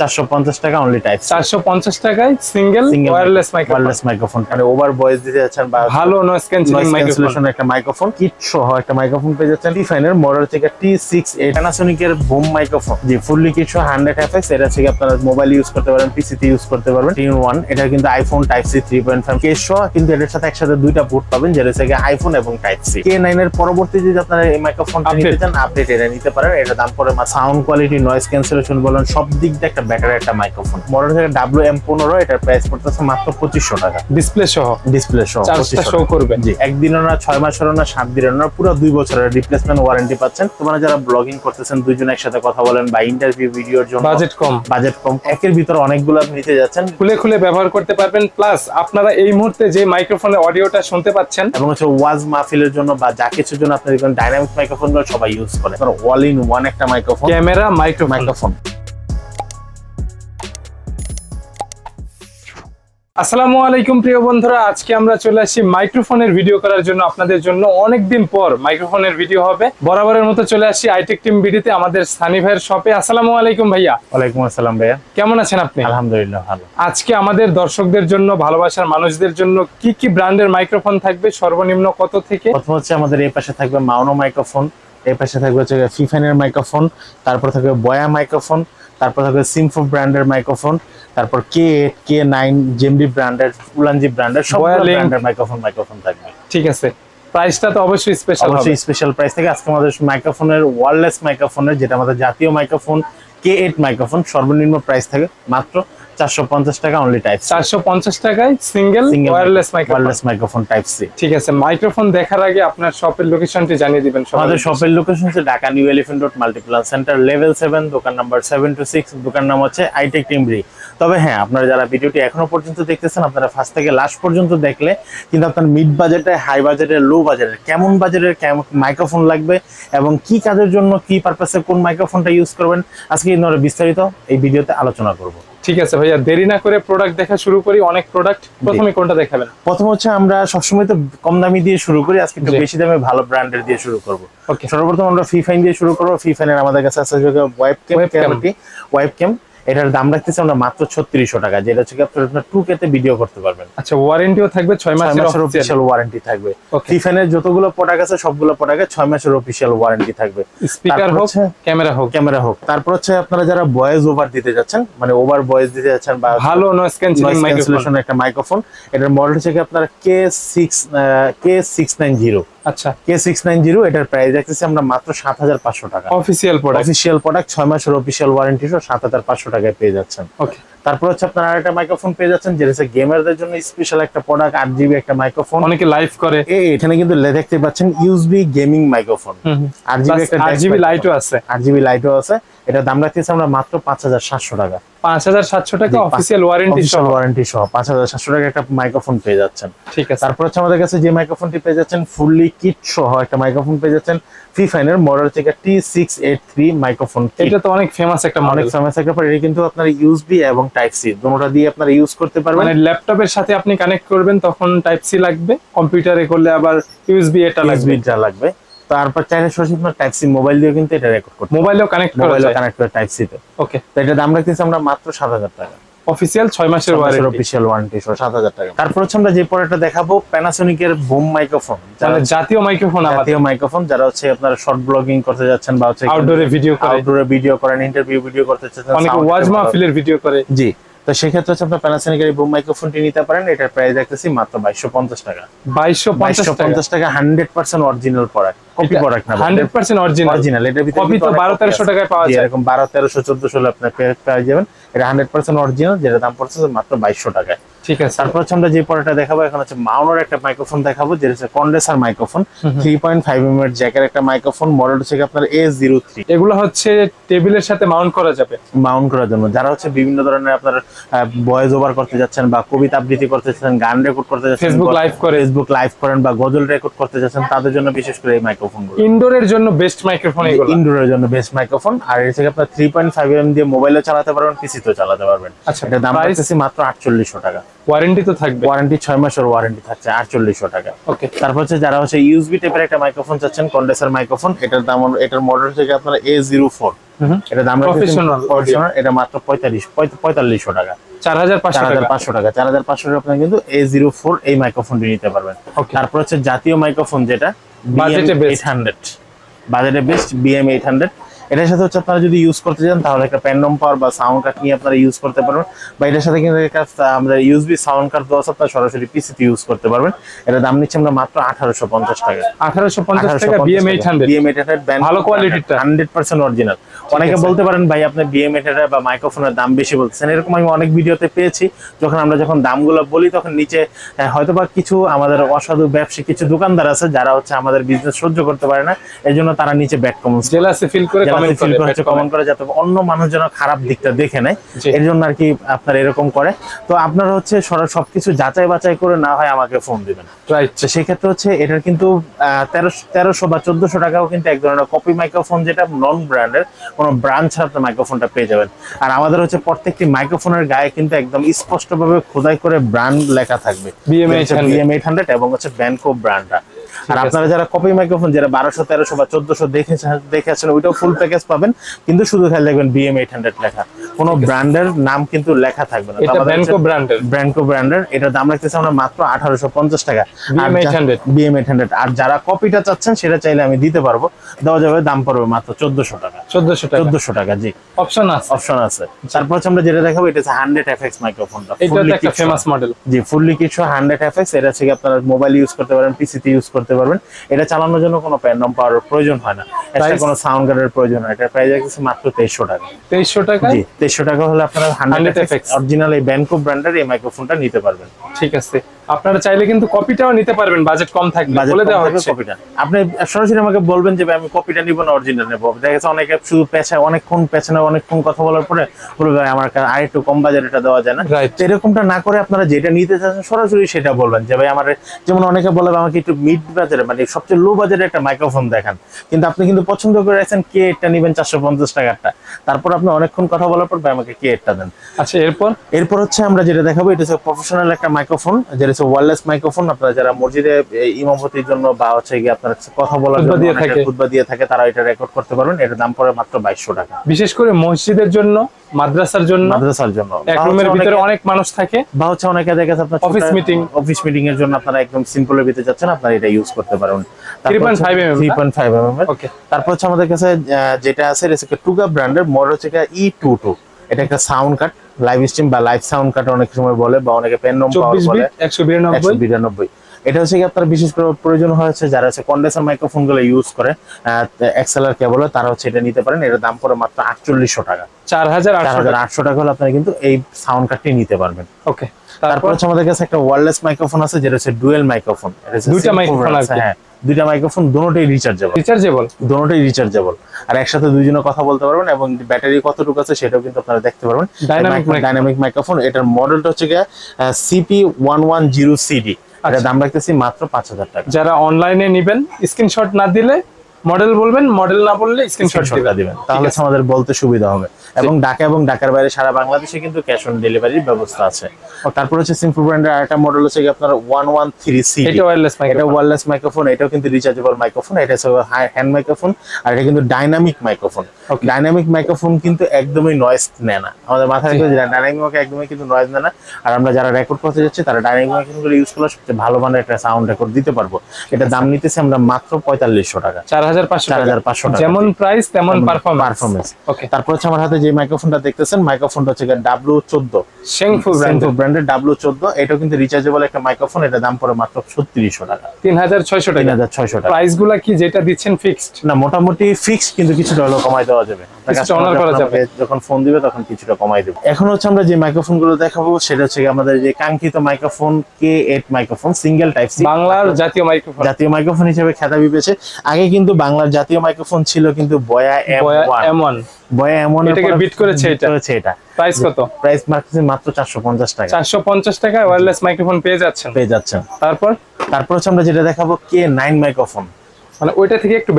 450 টাকা only type 450 টাকায় single wireless microphone মানে ওভার ভয়েস দিতে যাচ্ছেন বা ভালো নয়েজ ক্যান্সেলিং একটা মাইক্রোফোন কিট সহ একটা মাইক্রোফোন পেয়ে যাচ্ছেন টিফাইনের মডেল থেকে T68 প্যানাসোনিক এর বুম মাইক্রোফোন জি ফুললি কিট সহ 100 এফএক্স এটা থেকে আপনারা মোবাইল ইউজ করতে পারেন পিসি তে ইউজ করতে পারবেন 3-in-1 এটা কিন্তু আইফোন টাইপ সি 3.5 কেস সহ কিন্তু এর সাথে একসাথে দুইটা পোর্ট পাবেন যেটা থেকে আইফোন এবং টাইপ সি K9 এর পরবর্তী যদি আপনারা এই মাইক্রোফোনটা নিতে চান আপডেট এটা নিতে পারেন এটা দাম পড়ে সাউন্ড কোয়ালিটি নয়েজ ক্যান্সেলেশন বলেন সব দিক দিয়ে একটা বেটার একটা মাইক্রোফোন মডেল থেকে WM15 এটার প্রাইস পড়তেছে মাত্র 2500 টাকা ডিসপ্লে সহ 2500 শো করবে জি একদিনও না 6 মাসেরও না 7 দিনেরও না পুরো 2 বছরের রিপ্লেসমেন্ট ওয়ারেন্টি পাচ্ছেন তোমরা যারা ব্লগিং করতেছেন দুইজন একসাথে কথা বলেন বা ইন্টারভিউ ভিডিওর জন্য বাজেট কম একের ভিতর অনেকগুলো আপনি নিতে যাচ্ছেন খুলে ব্যবহার করতে পারবেন প্লাস আপনারা এই মুহূর্তে যে মাইক্রোফোনের অডিওটা শুনতে পাচ্ছেন এবং হচ্ছে ওয়াজ মাহফিলের জন্য বা যা কিছুর জন্য আপনি দেখবেন ডাইনামিক মাইক্রোফোনগুলো সবাই ইউজ করে অল ইন ওয়ান একটা মাইক্রোফোন ক্যামেরা মাইক্রোফোন আসসালামু আলাইকুম প্রিয় বন্ধুরা আজকে আমরা চলে আসি মাইক্রোফোনের ভিডিও করার জন্য আপনাদের জন্য অনেকদিন পর মাইক্রোফোনের ভিডিও হবে বরাবরের মতো চলে আসি আইটেক টিম ভিডিওতে আমাদের সানি ভাইয়ের শপে আসসালামু আলাইকুম ভাইয়া ওয়ালাইকুম আসসালাম ভাইয়া কেমন আছেন আপনি আলহামদুলিল্লাহ ভালো আজকে আমাদের দর্শকদের জন্য ভালোবাসার মানুষদের জন্য কি কি ব্র্যান্ডের মাইক্রোফোন থাকবে সর্বনিম্ন কত থেকে প্রথম হচ্ছে আমাদের এই পাশে থাকবে মাউনো মাইক্রোফোন এই পাশে থাকবে হচ্ছে ফিফাইনের মাইক্রোফোন তারপর থাকবে বয়া মাইক্রোফোন তারপর থাকবে সিমফো ব্র্যান্ডের মাইক্রোফোন তারপর K9 জেমডি ব্র্যান্ডের উলানজি ব্র্যান্ডের সব ব্র্যান্ডের মাইক্রোফোন থাকবে ঠিক আছে প্রাইসটা তো অবশ্যই স্পেশাল প্রাইস থেকে আজকে আমাদের মাইক্রোফোনের ওয়্যারলেস মাইক্রোফোনের যেটা আমাদের জাতীয় মাইক্রোফোন K8 মাইক্রোফোন সর্বনিম্ন প্রাইস থাকে মাত্র 450 টাকা অনলি টাইপ 450 টাকায় single wireless microphone type C ঠিক আছে মাইক্রোফোন দেখার আগে আপনার শপের লোকেশনটি জানিয়ে দিবেন আমাদের শপের লোকেশন হচ্ছে Dhaka new elephant road Multiplan centre level 7 দোকান নাম্বার 7 to 6 দোকান নাম হচ্ছে আইটেক টিমরি তবে হ্যাঁ আপনারা যারা ভিডিওটি এখনো পর্যন্ত দেখতেছেন আপনারা ফার্স্ট থেকে লাস্ট পর্যন্ত দেখলে কিন্তু আপনার মিড বাজেটে হাই বাজেটে লো বাজেটের কেমন বাজেটের মাইক্রোফোন লাগবে এবং কি কাজের জন্য কি পারপাসে কোন মাইক্রোফোনটা ইউজ করবেন আজকে বিস্তারিত এই ভিডিওতে আলোচনা করব ঠিক আছে ভাইয়া দেরি না করে প্রোডাক্ট দেখা শুরু করি অনেক প্রোডাক্ট প্রথমে কোনটা দেখাবেন প্রথম হচ্ছে আমরা সবসময় তো কম দামি দিয়ে শুরু করি আজকে একটু বেশি দামে ভালো ব্র্যান্ডের দিয়ে শুরু করব ওকে সর্বপ্রথম আমরা ফিফাইন দিয়ে শুরু করব ফিফাইনের আমাদের কাছে আছে ওয়েবক্যাম এটার দাম রাখতেছি আমরা মাত্র 3600 টাকা যেটা হচ্ছে আপনারা 2K তে ভিডিও করতে পারবেন আচ্ছা ওয়ারেন্টিও থাকবে 6 মাসের অফিশিয়াল ওয়ারেন্টি থাকবে ফিফাইনের যতগুলো প্রোডাক্ট আছে সবগুলো প্রোডাক্টে 6 মাসের অফিশিয়াল ওয়ারেন্টি থাকবে স্পিকার হোক ক্যামেরা হোক তারপর হচ্ছে আপনারা যারা ভয়েস ওভার দিতে যাচ্ছেন মানে ওভার ভয়েস দিতে যাচ্ছেন বা ভালো নয়েজ ক্যান্সেলিং একটা মাইক্রোফোন এটার মডেল হচ্ছে আপনারা K690 আচ্ছা K690 এটার প্রাইস রাখতেছি আমরা মাত্র 7500 টাকা অফিশিয়াল প্রোডাক্ট 6 মাসের অফিশিয়াল ওয়ারেন্টি সহ 7500 টাকায় পেয়ে যাচ্ছেন ওকে তারপর হচ্ছে আপনারা আরেকটা মাইক্রোফোন পেয়ে যাচ্ছেন যেটা হচ্ছে গেমারদের জন্য স্পেশাল একটা প্রোডাক্ট 8GB একটা মাইক্রোফোন অনেকে লাইভ করে এখানে কিন্তু দেখতে পাচ্ছেন USB গেমিং মাইক্রোফন 8GB একটা 8GB লাইটও আছে 8GB লাইটও আছে এটা দাম রাখতেছি আমরা মাত্র 5700 টাকা 5700 টাকা অফিশিয়াল ওয়ারেন্টি সহ 5700 টাকা একটা মাইক্রোফোন পেয়ে যাচ্ছেন ঠিক আছে তারপর হচ্ছে আমাদের কাছে যে মাইক্রোফোনটি পেয়ে যাচ্ছেন ফুললি কিট সহ একটা মাইক্রোফোন পেয়ে যাচ্ছেন ফিফাইনের মডেল থেকে T683 মাইক্রোফোন এটা তো অনেক ফেমাস একটা মডেল এটা কিন্তু আপনারা USB এবং টাইপ সি দুটোটা দিয়ে আপনারা ইউজ করতে পারবেন মানে ল্যাপটপের সাথে আপনি কানেক্ট করবেন তখন টাইপ সি লাগবে কম্পিউটারে করলে আবার USB এটা লাগবে তারপর চাইলে সরাসরি আপনার টাইপ সি মোবাইল দিয়ে কিন্তু এটা রেকর্ড করতে মোবাইলেও কানেক্ট করে টাইপ সি তে ওকে তো এটা দাম রাখতেছি আমরা মাত্র 7000 টাকা অফিশিয়াল 6 মাসের ওয়ারেন্টি 7000 টাকা তারপর হচ্ছে আমরা যে প্রোডাক্টটা দেখাবো প্যানাসোনিক এর বুম মাইক্রোফোন মানে জাতীয় মাইক্রোফোন যারা হচ্ছে আপনারা শর্ট ব্লগিং করতে যাচ্ছেন বা হচ্ছে আউটডোরে ভিডিও করেন ইন্টারভিউ ভিডিও করতে চাচ্ছেন অনেকে ওয়াজ মাহফিলের ভিডিও করে জি তো সেক্ষেত্রে হচ্ছে আপনার প্যানাসোনিক এর বুম মাইক্রোফোনটি নিতে পারেন এটার প্রাইস রাখতেছি মাত্র 2250 টাকা 2250 টাকা 100% অরিজিনাল প্রোডাক্ট কপি প্রোডাক্ট না 100% অরিজিনাল এটার ভিতরে কপি তো 1200 টাকায় পাওয়া যায় এরকম 1200 1400 আপনি পেয়ে যাবেন এটা 100% অরিজিনাল যেটা দাম পড়ছে মাত্র 2200 টাকায় ঠিক আছে তারপর হচ্ছে আমরা যে প্রোডাক্টটা দেখাবো এখন হচ্ছে মাউনোর একটা মাইক্রোফোন দেখাবো যেটা হচ্ছে কন্ডেন্সার মাইক্রোফোন 3.5 mm জ্যাকের একটা মাইক্রোফোন মডেল হচ্ছে আপনার A03 এগুলো হচ্ছে টেবিলের সাথে মাউন্ট করা যাবে মাউন্ট করার জন্য যারা হচ্ছে বিভিন্ন ধরনের আপনার ভয়েস ওভার করতে যাচ্ছেন বা কবিতা আবৃত্তি করতে যাচ্ছেন গান রেকর্ড করতে যাচ্ছেন ফেসবুক লাইভ করেন বা গজল রেকর্ড করতে যাচ্ছেন তাদের জন্য বিশেষ করে এই মাইক্রোফোনগুলো ইনডোরের জন্য বেস্ট মাইক্রোফোন এগুলো ইনডোরের জন্য বেস্ট মাইক্রোফোন আর এর থেকে আপনার 3.5 mm দিয়ে মোবাইলও চালাতে পারবেন পিসিতেও চালাতে পারবেন আচ্ছা এটা দাম রাখতেছি মাত্র 4800 টাকা ওয়ারেন্টি তো থাকবে? ওয়ারেন্টি 6 মাসের ওয়ারেন্টি থাকছে 4800 টাকা। ওকে। তারপর হচ্ছে যারা হচ্ছে ইউএসবি টাইপের একটা মাইক্রোফোন চাচ্ছেন, কন্ডেন্সার মাইক্রোফোন, এটার মডেল হচ্ছে আপনার A04, এটা দাম প্রফেশনাল, এটা মাত্র 4500 টাকা, 4500 টাকা। 4500 টাকা আপনারা কিন্তু A04 এই মাইক্রোফোনটি নিতে পারবেন। তারপর হচ্ছে জাতীয় মাইক্রোফোন যেটা BM800, বাজেটে বেস্ট BM800, এটার সাথে হচ্ছে আপনারা যদি ইউজ করতে চান তাহলে একটা প্যান্ডম পাওয়ার বা সাউন্ড কার্ড নিয়ে আপনারা ইউজ করতে পারবেন, বা এটার সাথে কিন্তু আমরা ইউএসবি সাউন্ড কার্ড দেওয়া আছে, আপনারা সরাসরি পিসিতে ইউজ করতে পারবেন। এটা দাম নিচ্ছে আমরা মাত্র 1850 টাকা। 1850 টাকা BM800, ভালো কোয়ালিটিটা, 100% অরিজিনাল। অনেকে বলতে পারেন ভাই আপনি BM800 বা মাইক্রোফোনের দাম বেশি বলছেন, এরকম আমি অনেক ভিডিওতে পেয়েছি। যখন দামগুলো বলি তখন নিচে হয়তোবা কিছু আমাদের অসাধু ব্যবসায়ী কিছু দোকানদার আছে যারা হচ্ছে আমাদের বিজনেস সহ্য করতে পারে না, এর জন্য তারা নিচে ব্যাক কমেন্টস জেলাসি ফিল করে কমেন্ট করে যাতে অন্য মানুষ যেন খারাপ দিকটা দেখে নেয়, এর জন্য আর কি আপনার এরকম করে। তো আপনারা হচ্ছে সবকিছু যাচাই বাছাই করে না হয় আমাকে ফোন দিবেন, রাইট? তো সেক্ষেত্রে হচ্ছে এটার কিন্তু 1300 বা 1400 টাকাও কিন্তু এক ধরনের কপি মাইক্রোফোন, যেটা নন ব্র্যান্ডের, কোনো ব্র্যান্ড ছাড়া আপনি মাইক্রোফোনটা পেয়ে যাবেন। আর আমাদের হচ্ছে প্রত্যেকটি মাইক্রোফোনের গায়ে কিন্তু একদম স্পষ্টভাবে খোদাই করে ব্র্যান্ড লেখা থাকবে, BM800 এবং হচ্ছে ব্যানকো ব্র্যান্ডটা। আর আপনারা যারা কপি মাইক্রোফোন যারা 1200, 1300 বা 1400 দেখেছেন ওইটাও ফুল প্যাকেজ পাবেন, কিন্তু শুধু খালি দেখবেন BM800 লেখা, কোনো ব্র্যান্ডের নাম কিন্তু লেখা থাকবে না। এটা ব্যানকো ব্র্যান্ডের, এটার দাম রাখতেছে আমরা মাত্র 1850 টাকা BM800। আর যারা কপিটা চাচ্ছেন সেটা চাইলে আমি দিতে পারবো, দেওয়া যাবে, দাম পড়বে মাত্র 1400 টাকা। 1400 টাকা, জি, অপশন আছে। তারপর হচ্ছে আমরা যেটা দেখাবো এটা হচ্ছে 100FX মাইক্রোফোনটা, এটা একটা ফেমাস মডেল, জি, ফুললি কিট 100FX। এটা হচ্ছে আপনারা মোবাইল ইউজ করতে পারেন, পিসিতে ইউজ করতে পারবেন। এটা চালানোর জন্য কোনো প্যান্ডম পাওয়ার প্রয়োজন হয় না, এটা কোনো সাউন্ড কার্ডের প্রয়োজন হয়। এটা প্রাইস আছে মাত্র 2300 টাকা। 2300 টাকা, জি, 2300 টাকা হলে আপনারা 100FX অরিজিনাল এই ব্যানকো ব্র্যান্ডের এই মাইক্রোফোনটা নিতে পারবেন। ঠিক আছে, আপনারা চাইলে কিন্তু কপিটাও নিতে পারবেন, বাজেট কম থাকলে বলে দেওয়া হচ্ছে। কপিটা আপনি সরাসরি আমাকে বলবেন যে আমি কপিটা নিব না অরিজিনাল নেব। দেখা গেছে অনেকে শুধু অনেকক্ষণ কথা বলার পরে বলবে আমার আর একটু কম বাজেটে দেওয়া যায় না। এরকমটা না করে আপনারা যেটা নিতে চাচ্ছেন সরাসরি সেটা বলবেন যে ভাই আমার, যেমন অনেকে বলে আমাকে একটু মিড বাজেটে মানে সবচেয়ে লো বাজেটে একটা মাইক্রোফোন দেখান, কিন্তু আপনি কিন্তু পছন্দ করে রাখছেন কে এটা নেবেন 450 টাকারটা, তারপর আপনি অনেকক্ষণ কথা বলার পর আমাকে কে এটা দেন। আচ্ছা, এরপর হচ্ছে আমরা যেটা দেখাবো এটা হচ্ছে প্রফেশনাল একটা মাইক্রোফোন, যেটা হচ্ছে ওয়্যারলেস মাইক্রোফোন। আপনারা যারা মসজিদে ইমামতির জন্য বা হচ্ছে গিয়ে আপনার কথা বলার জন্য খুতবা দিয়ে থাকে তারা এটা রেকর্ড করতে পারবেন। এটার দাম পড়ে মাত্র 2200 টাকা। বিশেষ করে মসজিদের জন্য, মাদ্রাসার জন্য এক রুমের ভিতরে অনেক মানুষ থাকে, বা হচ্ছে অনেকে দেখে আপনার অফিস মিটিং এর জন্য আপনারা একদম সিম্পলের ভিতরে যাচ্ছেন, আপনারা এটা ইউজ করতে পারেন। 3.5 mm। ওকে। তারপর হচ্ছে আমাদের কাছে যেটা আছে এটা হচ্ছে টুগা ব্র্যান্ডের মডেল হচ্ছে E22। এটা একটা সাউন্ড কার্ড, লাইভ স্ট্রিম বা লাইভ সাউন্ড কার্ড অনেক সময় বলে, বা অনেকে প্যান্ডম পাওয়ার বলে, 192। এটা হচ্ছে কি আপনার বিশেষ করে প্রয়োজন হয়েছে যারা হচ্ছে কন্ডেন্সার মাইক্রোফোন গুলো ইউজ করে এক্সএলআর কেবল, তারা হচ্ছে এটা নিতে পারেন। এর দাম পড়ে মাত্র 4800 টাকা। 4800 টাকা হলে আপনারা কিন্তু এই সাউন্ড কার্ডটি নিতে পারবেন। ওকে। তারপর হচ্ছে আমাদের কাছে একটা ওয়্যারলেস মাইক্রোফোন আছে যেটা হচ্ছে ডুয়েল মাইক্রোফোন। দুইটা মাইক্রোফোন আছে, হ্যাঁ, দুইটা মাইক্রোফোন, দুটোই রিচার্জেবল, আর একসাথে দুইজনে কথা বলতে পারবেন, এবং ব্যাটারি কতটুকু আছে সেটাও কিন্তু আপনারা দেখতে পারবেন। ডাইনামিক মাইক্রোফোন, এটার মডেলটা হচ্ছে CP110CD। এটা দাম রাখতেছি মাত্র 5000 টাকা। যারা অনলাইনে নেবেন স্ক্রিনশট না দিলে মডেল বলবেন, মডেল না বললে স্ক্রিনশট দিবেন, তাহলে আমাদের বলতে সুবিধা হবে। এবং ঢাকা এবং ঢাকার বাইরে সারা বাংলাদেশে কিন্তু ক্যাশ অন ডেলিভারির ব্যবস্থা আছে। তারপর হচ্ছে সিম্পল ব্র্যান্ডের আরেকটা মডেল হচ্ছে আপনার 113CD। এটা ওয়্যারলেস মাইক্রোফোন, এটাও কিন্তু রিচার্জেবল মাইক্রোফোন। এটা হচ্ছে হ্যান্ড মাইক্রোফোন, আর এটা কিন্তু ডাইনামিক মাইক্রোফোন। ডাইনামিক মাইক্রোফোন কিন্তু একদমই নয়েজ নেয় না, আমাদের মাথায় রাখতে হবে ডাইনামিক একদমই কিন্তু নয়েজ নেয় না। আর আমরা যারা রেকর্ড করতে যাচ্ছি তারা ডাইনামিক মাইক্রোফোনগুলো ইউজ করলে সবচেয়ে ভালো মানের একটা সাউন্ড রেকর্ড দিতে পারবো। এটা দাম নিতেছি আমরা মাত্র 4500 টাকা। 4500 টাকা, যেমন প্রাইস তেমন পারফরম্যান্স। ওকে। তারপর হচ্ছে আমার হাতে যে মাইক্রোফোনটা দেখতেছেন, মাইক্রোফোনটা হচ্ছে W14 শেংফু ব্র্যান্ডের W14। এটাও কিন্তু রিচার্জেবল একটা মাইক্রোফোন। এটা দাম পড়ে মাত্র 3600 টাকা। 3600 টাকা। প্রাইস গুলা কি যেটা দিচ্ছেন ফিক্সড না? মোটামুটি ফিক্সড, কিন্তু কিছুটা হলো কমাই দেওয়া যাবে, যখন ফোন দিবে তখন কিছুটা কমাই দেব। এখন হচ্ছে আমরা যে মাইক্রোফোন গুলো দেখাবো সেটা হচ্ছে আমাদের যে কাঙ্ক্ষিত microphone K8 microphone, single type C, বাংলার জাতীয় মাইক্রোফোন হিসেবে খ্যাতি পেয়েছে। আগে কিন্তু বাংলার জাতীয় মাইক্রোফোন ছিল কিন্তু বয়া M1। এটাকে বিট করেছে এটা। প্রাইস কত? প্রাইস মাত্র 450 টাকা। 450 টাকায় ওয়্যারলেস মাইক্রোফোন পেয়ে যাচ্ছেন। তারপর হচ্ছে আমরা যেটা দেখাবো K9 মাইক্রোফোন, মানে ওইটা থেকে একটু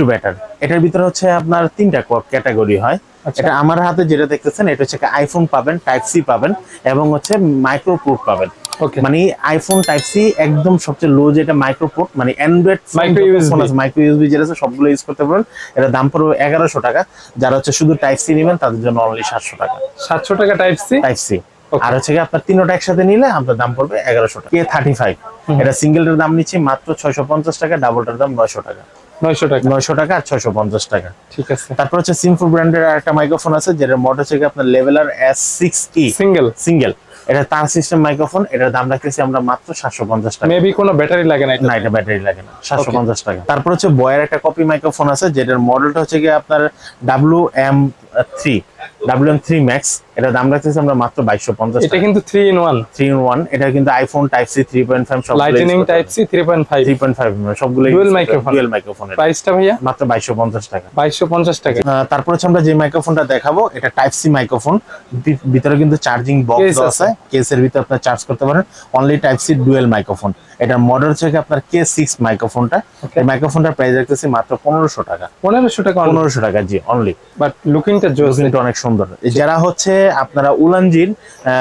বেটার। এটার ভিতরে হচ্ছে আপনার 3টা ক্যাটাগরি হয়। এটা আমার হাতে যেটা দেখতেছেন এটা হচ্ছে আইফোন পাবেন, টাইপ সি পাবেন, এবং হচ্ছে মাইক্রো পোর্ট পাবেন। Okay. মানে আইফোন টাইপ সি একদম সবচেয়ে লো, যেটা মাইক্রোপোর্ট মানে Android Micro USB। Micro USB যেটা আছে সবগুলো ইউজ করতে পারবেন। এটা দাম পড়বে 1100 টাকা। যারা হচ্ছে শুধু টাইপ সি নেবেন তাদের জন্য অনলি 700 টাকা। 700 টাকা type C. Type C. Okay. আর হচ্ছে কি আপনার তিনটা একসাথে নিলে আপনার দাম পড়বে 1100 টাকা। K35 এটা সিঙ্গেলটার দাম নিচ্ছি মাত্র 650 টাকা, ডাবলটার দাম 900 টাকা। 900 টাকা। 900 টাকা আর 650 টাকা। ঠিক আছে। তারপর হচ্ছে সিম্ফু ব্র্যান্ডের একটা মাইক্রোফোন আছে যেটার মডেল হচ্ছে কি আপনার লেভেলার S6e সিঙ্গেল। এটা তার সিস্টেম মাইক্রোফোন, এটার দাম রাখতেছি আমরা মাত্র 750 টাকা। মেবি কোনো ব্যাটারি লাগে না এটা। না, এটা ব্যাটারি লাগে না, 750 টাকা। তারপর হচ্ছে বয়ের একটা কপি মাইক্রোফোন আছে যেটার মডেলটা হচ্ছে কি আপনার WM3 Max। এটা দাম রাখতেছি আমরা মাত্র 2250 এটা টাকা। কিন্তু 3 in 1 এটা কিন্তু আইফোন টাইপ সি 3.5 সব লাইটনিং টাইপ সি 3.5 সবগুলো ডুয়াল মাইক্রোফোন। প্রাইসটা ভাইয়া মাত্র 2250 টাকা। 2250 টাকা। তারপর হচ্ছে আমরা যে মাইক্রোফোনটা দেখাবো এটা টাইপ সি মাইক্রোফোন, ভিতরে কিন্তু চার্জিং বক্স Case আছে, কেসের ভিতরে আপনি চার্জ করতে পারেন। Only type C dual microphone. এটার মডেল হচ্ছে কি আপনার K6 মাইক্রোফোনটা। এই মাইক্রোফোনটার প্রাইস রাখতেছি মাত্র 1500 টাকা। 1500 টাকা। 1500 টাকা, জি অনলি। বাট লুকিংটা জোস, কিন্তু অনেক সুন্দর। যারা হচ্ছে আপনারা উলানজির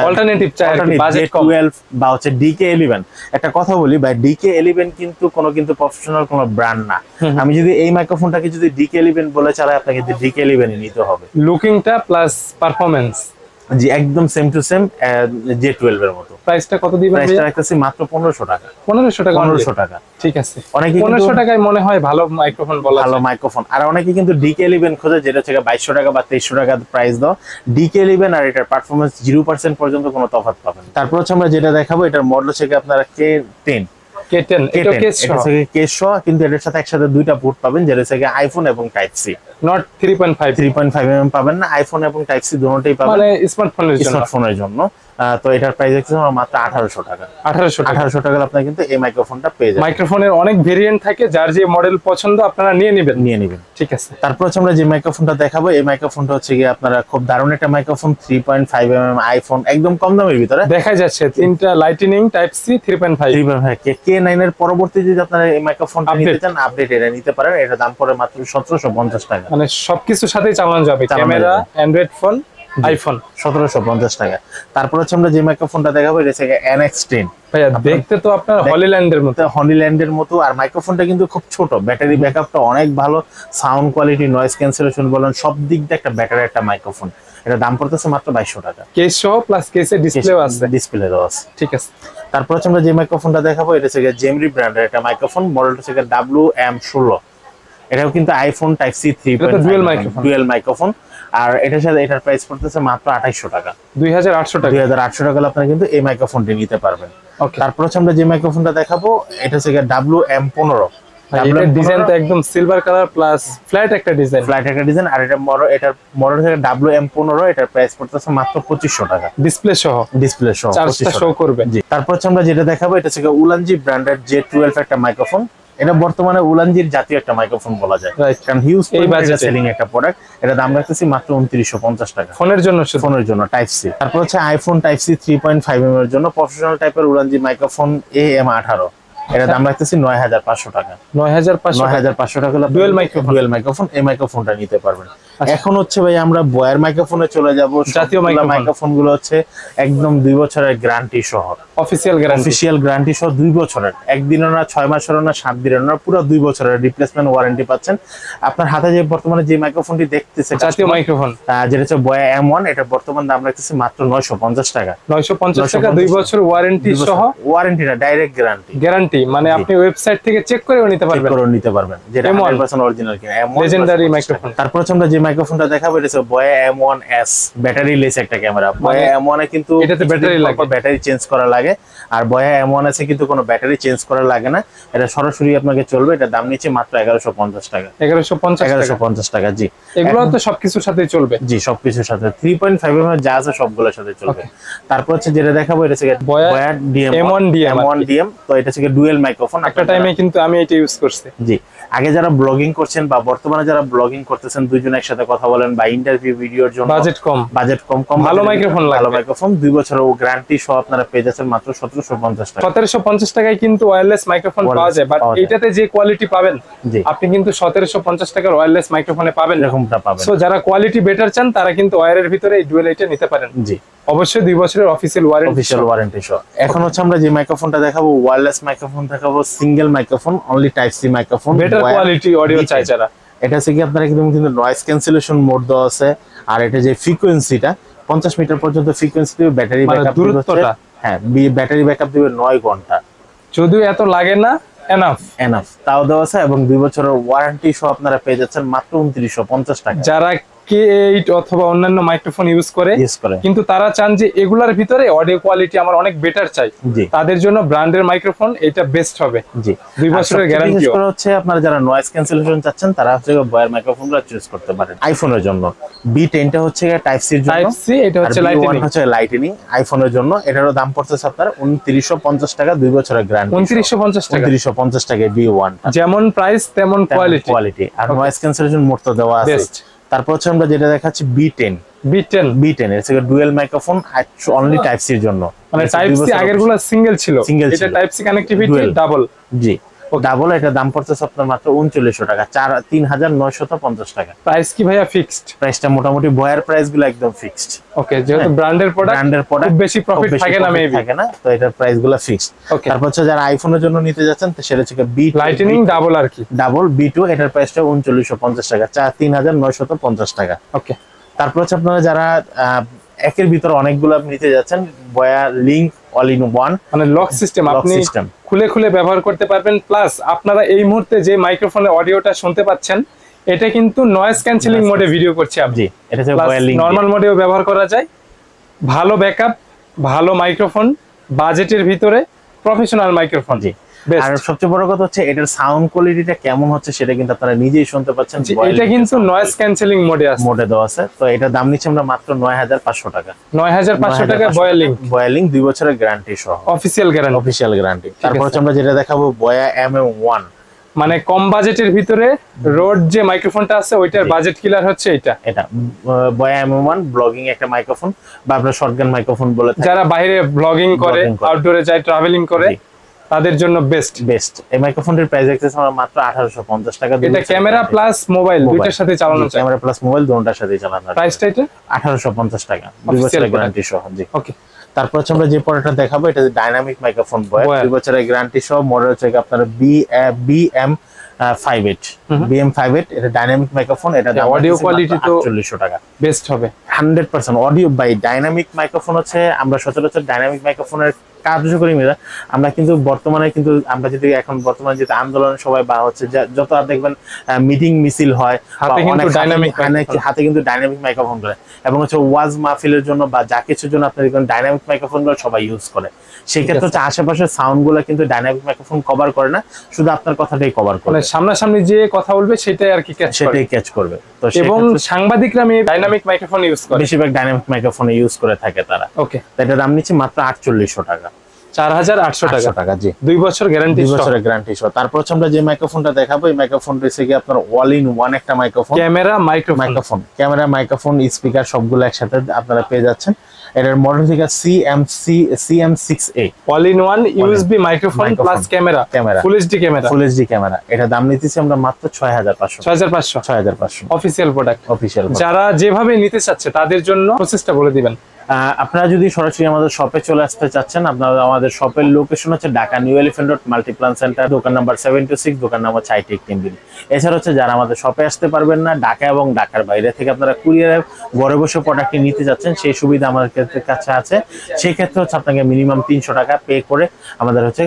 অল্টারনেটিভ চাই আর কি, বাজেট কম, J12 বা হচ্ছে DK11, একটা কথা বলি ভাই, DK11 কিন্তু প্রফেশনাল কোনো ব্র্যান্ড না। আমি যদি এই মাইক্রোফোনটাকে যদি DK11 বলে চালাই, আপনাকে DK11 নিতে হবে। লুকিংটা প্লাস পারফরম্যান্স জি একদম সেম টু সেম J12 এর মতো। প্রাইসটা কত দিবেন ভাইয়া? প্রাইসটা রাখতেছি মাত্র 1500 টাকা। 1500 টাকা। 1500 টাকা। ঠিক আছে। অনেকে 1500 টাকায় মনে হয় ভালো মাইক্রোফোন বলা ভালো যায়। মাইক্রোফোন। আর অনেকে কিন্তু DK11 খোঁজে যেটা হচ্ছে 2200 টাকা বা 2300 টাকা প্রাইস দাও। DK11 আর এটার পারফরম্যান্স 0% পর্যন্ত কোনো তফাৎ পাবেন না। তারপর হচ্ছে আমরা যেটা দেখাবো এটার মডেল হচ্ছে আপনারা K10 K10 এটা কেস সহ, কেস সহ, কিন্তু এটার সাথে একসাথে দুইটা পোর্ট পাবেন যেটা হচ্ছে আইফোন এবং টাইপ সি। নট 3.5 mm পাবেন না, আইফোন এবং টাইপ সি দুটোই পাবেন, মানে স্মার্টফোনের জন্য। তো এটার প্রাইস হচ্ছে মাত্র 1800 টাকা। 1800 টাকা আপনারা কিন্তু এই মাইক্রোফোনটা পেয়ে যাবেন। মাইক্রোফোনের অনেক ভেরিয়েন্ট থাকে, যার যে মডেল পছন্দ আপনারা নিয়ে নেবেন। ঠিক আছে। তারপর হচ্ছে আমরা যে মাইক্রোফোনটা দেখাবো এই মাইক্রোফোনটা হচ্ছে কি আপনারা খুব দারুণ একটা মাইক্রোফোন, 3.5 mm আইফোন, একদম কম দামের ভিতরে দেখা যাচ্ছে তিনটা লাইটনিং টাইপ সি 3.5 K9 এর পরবর্তী যদি আপনারা এই মাইক্রোফোনটা নিতে চান আপডেট এটা নিতে পারেন। এটা দাম পড়ে মাত্র 1750 টাকা। মানে সবকিছুর সাথেই চালানো যাবে, ক্যামেরা, অ্যান্ড্রয়েড ফোন, আইফোন। 1750 টাকা। তারপর হচ্ছে আমরা যে মাইক্রোফোনটা দেখাবো এটা হচ্ছে NX10 ভাইয়া, দেখতে তো আপনার হলিল্যান্ডের মতো। হলিল্যান্ডের মতো। আর মাইক্রোফোনটা কিন্তু খুব ছোট, ব্যাটারি ব্যাকআপটা অনেক ভালো, সাউন্ড কোয়ালিটি, নয়েজ ক্যান্সেলেশন বলেন সব দিক দিয়ে একটা ব্যাটারি একটা মাইক্রোফোন। এটা দাম পড়তেছে মাত্র 2200 টাকা। কেস সহ প্লাস কেসের ডিসপ্লেও আছে। ডিসপ্লে দেওয়া আছে। ঠিক আছে। তারপর হচ্ছে আমরা যে মাইক্রোফোনটা দেখাবো এটা হচ্ছে জেমরি ব্র্যান্ডের একটা মাইক্রোফোন, মডেলটা হচ্ছে WM16। এটাও কিন্তু iPhone type C 3.5 dual microphone. আর এটার সাথে এটার প্রাইস পড়তেছে মাত্র 2800 টাকা। 2800 টাকা। 2800 টাকা আপনারা কিন্তু এই মাইক্রোফোনটি নিতে পারবেন। ওকে। তারপর হচ্ছে আমরা যে মাইক্রোফোনটা দেখাবো এটা হচ্ছে WM15। এটার ডিজাইনটা একদম সিলভার কালার প্লাস ফ্ল্যাট একটা ডিজাইন। আর এটার মডেল হচ্ছে WM15। এটার প্রাইস পড়তেছে মাত্র 2500 টাকা। ডিসপ্লে সহ চার্জটা শো করবে। জি। তারপর হচ্ছে আমরা যেটা দেখাবো এটা হচ্ছে উলানজি ব্র্যান্ডের J12 একটা মাইক্রোফোন। এটা বর্তমানে উলানজির জাতীয় একটা মাইক্রোফোন বলা যায়, কারণ হিউজ সেলিং একটা প্রোডাক্ট। এটা দাম রাখতেছি মাত্র 2950 টাকা ফোনের জন্য টাইপ সি। তারপর হচ্ছে আইফোন টাইপ সি 3.5 mm এর জন্য প্রফেশনাল টাইপের উলানজি মাইক্রোফোন AM18। এটা দাম রাখতেছি 9500 টাকা। 9500 টাকা ডুয়াল মাইক্রোফোন। এই মাইক্রোফোনটা নিতে পারবেন। এখন হচ্ছে ভাই আমরা বয়ার মাইক্রোফোনে চলে যাব। জাতীয় মাইক্রোফোন গুলো হচ্ছে একদম 2 বছরের গ্যারান্টি সহ, অফিসিয়াল গ্যারান্টি সহ 2 বছরের, একদিনও না, 6 মাসেরও না, 7 দিনেরও না, পুরো 2 বছরের রিপ্লেসমেন্ট ওয়ারেন্টি পাচ্ছেন। আপনার হাতে যে বর্তমানে যে মাইক্রোফোনটি দেখতেছে জাতীয় মাইক্রোফোন, যেটা হচ্ছে বয়া M1, এটা বর্তমান দাম রাখতেছি মাত্র 950 টাকা। 950 টাকা 2 বছর ওয়ারেন্টি সহ। ওয়ারেন্টি না, ডাইরেক্ট গ্যারান্টি মানে আপনি ওয়েবসাইট থেকে চেক করে নিতে পারবেন যেটা 100% অরিজিনাল কিনা। Legendary microphone. তারপর হচ্ছে আমরা যে মাইক্রোফোনটা দেখাবো এটা হচ্ছে বয়া M1S, ব্যাটারি লেস একটা ক্যামেরা। বয়া M1 এ কিন্তু এটাতে ব্যাটারি চেঞ্জ করা লাগে, আর বয়া M1S এ কিন্তু কোনো ব্যাটারি চেঞ্জ করা লাগে না। এটা সরাসরি আপনাকে চলবে। এটা দাম নিচ্ছে মাত্র 1150 টাকা। 1150 টাকা। জি, এগুলো তো সবকিছুর সাথেই চলবে। জি, সবকিছুর সাথে 3.5 mm যা আছে সবগুলোর সাথে চলবে। তারপর হচ্ছে যেটা দেখাবো এটা হচ্ছে বয়া M1 DM। তো এটা হচ্ছে ডুয়াল মাইক্রোফোন। একটা টাইমে কিন্তু আমি এটা ইউজ করছি। জি, আগে যারা ব্লগিং করছেন বা বর্তমানে যারা ব্লগিং করতেছেন, দুইজন একসাথে কথা বলেন বা ইন্টারভিউ ভিডিওর জন্য বাজেট কম ভালো মাইক্রোফোন ভালো মাইক্রোফোন 2 বছরের গ্যারান্টি সহ আপনারা পেয়ে যাচ্ছেন মাত্র 1750 টাকা। 1750 টাকায় কিন্তু ওয়্যারলেস মাইক্রোফোন পাওয়া যায়, বাট এটাতে যে কোয়ালিটি পাবেন আপনি কিন্তু 1750 টাকার ওয়্যারলেস মাইক্রোফোনে পাবেন এরকমটা পাবেন। সো যারা কোয়ালিটি বেটার চান তারা কিন্তু ওয়্যারের ভিতরে এই ডুয়াল এটা নিতে পারেন। জি, অবশ্যই 2 বছরের অফিশিয়াল ওয়ারেন্টি সহ। এখন হচ্ছে আমরা যে মাইক্রোফোনটা দেখাবো ওয়্যারলেস মাইক্রোফোন দেখাবো, single microphone, only type C microphone, better quality audio চাই যারা। এটা হচ্ছে কি আপনার একদম কিন্তু নয়েজ ক্যান্সেলেশন মোড দেওয়া আছে। আর এটা যে ফ্রিকোয়েন্সিটা 50 মিটার পর্যন্ত ফ্রিকোয়েন্সি দিবে, ব্যাটারি ব্যাকআপ দূরত্বটা হ্যাঁ ব্যাটারি ব্যাকআপ দিবে 9 ঘন্টা, যদিও এত লাগে না, এনাফ তাও দেওয়া আছে। এবং 2 বছরের ওয়ারেন্টি সহ আপনারা পেয়ে যাচ্ছেন মাত্র 2950 টাকা। যারা K8 অথবা অন্যান্য মাইক্রোফোন ইউজ করে কিন্তু তারা চান যে এগুলার ভিতরে অডিও কোয়ালিটি আমার অনেক বেটার চাই, তাদের জন্য ব্র্যান্ডের মাইক্রোফোন এটা বেস্ট হবে। জি, 2 বছরের গ্যারান্টি হচ্ছে। আপনারা যারা নয়েজ ক্যান্সেলেশন চাচ্ছেন তারা হচ্ছে বয়ার মাইক্রোফোনগুলো চুজ করতে পারেন। আইফোনের জন্য B10 টা হচ্ছে টাইপ সি এর জন্য, টাইপ সি এটা হচ্ছে লাইটনিং। আইফোনের জন্য এটারও দাম পড়তেছে আপনার 2950 টাকা, 2 বছরের গ্যারান্টি। 2950 টাকা B1, যেমন প্রাইস তেমন কোয়ালিটি। আর নয়েজ ক্যান্সেলেশন মোড তো দেওয়া আছে। তারপর হচ্ছে আমরা যেটা দেখাচ্ছি B10 এর থেকে dual microphone, only type C এর জন্য। মানে টাইপ সি আগেরগুলো সিঙ্গেল ছিল, এটা টাইপ সি কানেক্টিভিটি ডাবল। জি, ডাবল। এটা দাম পড়তেছে আপনার মাত্র 3900 টাকা, 3950 টাকা। প্রাইস কি ভাইয়া ফিক্সড? প্রাইসটা মোটামুটি বয়ার প্রাইস গুলো একদম ফিক্সড। ওকে, যেহেতু ব্র্যান্ডের প্রোডাক্ট বেশি প্রফিট থাকে না, মেবি থাকে না, তো এটার প্রাইস গুলো ফিক্সড। তারপর হচ্ছে যারা আইফোনের জন্য নিতে যাচ্ছেন তো সেটা হচ্ছে লাইটনিং ডাবল আর কি, ডাবল B2, এটার প্রাইসটা 3950 টাকা, 3950 টাকা। ওকে, তারপর হচ্ছে আপনারা যারা একের ভিতরে অনেকগুলো নিতে যাচ্ছেন, বয়া লিংক অল ইন ওয়ান, মানে লক সিস্টেম, আপনি খুলে ব্যবহার করতে পারবেন। প্লাস আপনারা এই মুহূর্তে যে মাইক্রোফোনের অডিওটা শুনতে পাচ্ছেন এটা কিন্তু নয়েজ ক্যান্সেলিং মোডে ভিডিও করছে আপনি। এটা হচ্ছে বয়া লিংক, নরমাল মোডেও ব্যবহার করা যায়। ভালো ব্যাকআপ, ভালো মাইক্রোফোন, বাজেটের ভিতরে প্রফেশনাল মাইক্রোফোন। জি, আর সবচেয়ে বড় কথা হচ্ছে এটার সাউন্ড কোয়ালিটিটা কেমন হচ্ছে সেটা কিন্তু আপনারা নিজেই শুনতে পাচ্ছেন। এটা কিন্তু নয়েজ ক্যান্সেলিং মোডে দেওয়া আছে। তো এটা দাম নিচ্ছে আমরা মাত্র 9500 টাকা। 9500 টাকা বয়া লিংক 2 বছরের গ্যারান্টি সহ, অফিশিয়াল গ্যারান্টি। তারপর হচ্ছে আমরা যেটা দেখাবো বয়া MM1, মানে কম বাজেটের ভিতরে রোড যে মাইক্রোফোনটা আছে ওইটার বাজেট কিলার হচ্ছে এটা বয়া MM1 ব্লগিং একটা মাইক্রোফোন বা আমরা শর্টগান মাইক্রোফোন বলে থাকি। যারা বাইরে ব্লগিং করে, আউটডোরে যায়, ট্রাভেলিং করে, তাদের জন্য বেস্ট। এই মাইক্রোফোনটির প্রাইস দেখতেছি আমরা মাত্র 1850 টাকা। এটা ক্যামেরা প্লাস মোবাইল দুইটার সাথে চালানো যায়, ক্যামেরা প্লাস মোবাইল দুটোর সাথে চালানো যায়। প্রাইসটা এটা 1850 টাকা, 2 বছরের গ্যারান্টি সহ। জি, ওকে। তারপর হচ্ছে আমরা যে প্রোডাক্টটা দেখাবো এটা ডাইনামিক মাইক্রোফোন বয়া, 2 বছরের গ্যারান্টি সহ। মডেল হচ্ছে আপনার BM58, এটা ডাইনামিক মাইক্রোফোন। এটা অডিও কোয়ালিটি তো 4800 টাকা, বেস্ট হবে 100% অডিও বাই ডাইনামিক মাইক্রোফোন। হচ্ছে আমরা সচরাচর ডাইনামিক মাইক্রোফোনের কার্যকরী মেধা আমরা কিন্তু বর্তমানে কিন্তু আমরা যদি এখন বর্তমানে যেটা আন্দোলনে সবাই বা হচ্ছে যত আর দেখবেন মিটিং মিছিল হয়, হাতে কিন্তু ডাইনামিক মাইক্রোফোন করে, এবং হচ্ছে ওয়াজ মাহফিলের জন্য বা যা কিছুর জন্য আপনার ডাইনামিক মাইক্রোফোন গুলো সবাই ইউজ করে। সেক্ষেত্রে হচ্ছে আশেপাশের সাউন্ড গুলো কিন্তু ডাইনামিক মাইক্রোফোন কভার করে না, শুধু আপনার কথাটাই কভার করে, সামনাসামনি যে কথা বলবে সেটাই আর কি ক্যাচ করবে। তো এবং সাংবাদিকরা ডাইনামিক মাইক্রোফোন ইউজ করে, বেশিরভাগ ডাইনামিক মাইক্রোফোন ইউজ করে থাকে তারা। ওকে, এটা দাম নিচ্ছে মাত্র 4800 টাকা, 4800 টাকা। জি, 2 বছর গ্যারান্টি, 2 বছরের গ্যারান্টি সহ। তারপর হচ্ছে আমরা যে মাইক্রোফোনটা দেখাবো এই মাইক্রোফোনটা হচ্ছে কি আপনার অল ইন ওয়ান একটা মাইক্রোফোন, ক্যামেরা মাইক্রোফোন স্পিকার সবগুলো একসাথে আপনারা পেয়ে যাচ্ছেন। এটার মডেল থেকে CM6A, all in one USB microphone plus camera, full HD camera. এটা দাম নিতেছি আমরা মাত্র 6500 অফিশিয়াল প্রোডাক্ট। যারা যেভাবে নিতে চাচ্ছে তাদের জন্য প্রসেসটা বলে দিবেন। আপনারা যদি সরাসরি আমাদের শপে চলে আসতে চাচ্ছেন, আপনারা আমাদের শপের লোকেশন হচ্ছে Dhaka new elephant road Multiplan centre, দোকান নাম্বার 726, দোকান নাম্বার আইটেক টিম বিল। এছাড়া হচ্ছে যারা আমাদের শপে আসতে পারবেন না, ঢাকা এবং ঢাকার বাইরে থেকে আপনারা কুরিয়ারে ঘরে বসে প্রোডাক্টটি নিতে যাচ্ছেন, সেই সুবিধা আমাদের কাছে আছে। সেই ক্ষেত্রে হচ্ছে আপনাকে মিনিমাম 300 টাকা পে করে আমাদের হচ্ছে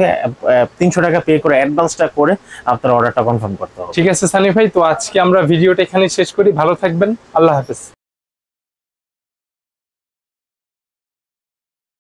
300 টাকা পে করে অ্যাডভান্সটা করে আপনার অর্ডারটা কনফার্ম করতে হবে। ঠিক আছে সানি ভাই, তো আজকে আমরা ভিডিওটা এখানে শেষ করি। ভালো থাকবেন, আল্লাহ হাফেজ।